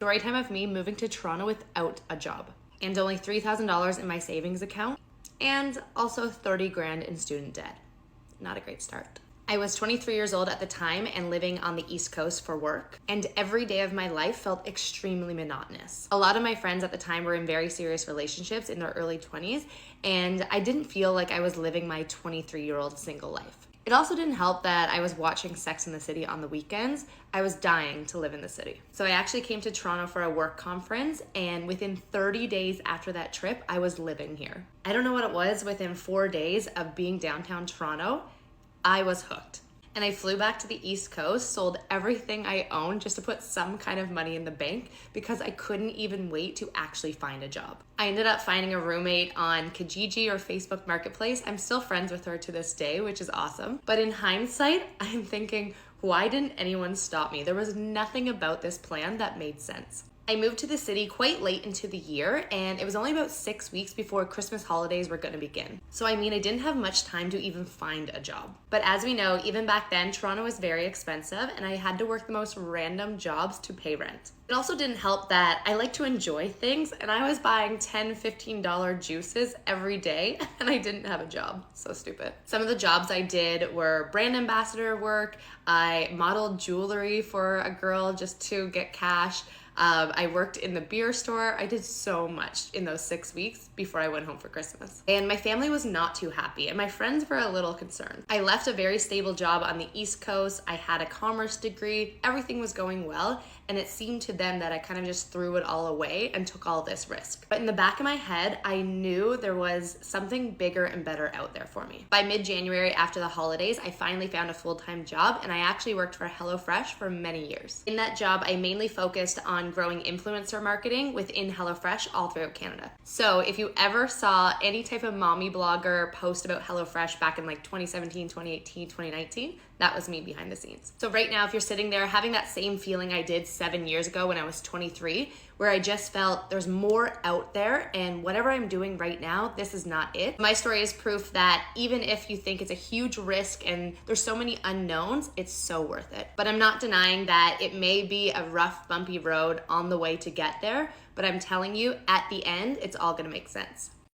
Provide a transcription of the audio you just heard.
Story time of me moving to Toronto without a job and only $3,000 in my savings account and also 30 grand in student debt. Not a great start. I was 23 years old at the time and living on the East Coast for work, and every day of my life felt extremely monotonous. A lot of my friends at the time were in very serious relationships in their early 20s, and I didn't feel like I was living my 23-year-old single life. It also didn't help that I was watching Sex and the City on the weekends. I was dying to live in the city. So I actually came to Toronto for a work conference, and within 30 days after that trip, I was living here. I don't know what it was, within 4 days of being downtown Toronto, I was hooked. And I flew back to the East Coast, sold everything I owned just to put some kind of money in the bank because I couldn't even wait to actually find a job. I ended up finding a roommate on Kijiji or Facebook Marketplace. I'm still friends with her to this day, which is awesome. But in hindsight, I'm thinking, why didn't anyone stop me? There was nothing about this plan that made sense. I moved to the city quite late into the year, and it was only about 6 weeks before Christmas holidays were gonna begin. So I didn't have much time to even find a job. But as we know, even back then, Toronto was very expensive, and I had to work the most random jobs to pay rent. It also didn't help that I like to enjoy things, and I was buying $10, $15 juices every day, and I didn't have a job. So stupid. Some of the jobs I did were brand ambassador work. I modeled jewelry for a girl just to get cash. I worked in the beer store. I did so much in those 6 weeks before I went home for Christmas. And my family was not too happy, and my friends were a little concerned. I left a very stable job on the East Coast. I had a commerce degree. Everything was going well, and it seemed to them that I kind of just threw it all away and took all this risk. But in the back of my head, I knew there was something bigger and better out there for me. By mid-January, after the holidays, I finally found a full-time job, and I actually worked for HelloFresh for many years. In that job, I mainly focused on growing influencer marketing within HelloFresh all throughout Canada. So if you ever saw any type of mommy blogger post about HelloFresh back in like 2017, 2018, 2019, that was me behind the scenes. So right now, if you're sitting there having that same feeling I did 7 years ago when I was 23, where I just felt there's more out there and whatever I'm doing right now, this is not it. My story is proof that even if you think it's a huge risk and there's so many unknowns, it's so worth it. But I'm not denying that it may be a rough, bumpy road on the way to get there, but I'm telling you, at the end, it's all gonna make sense.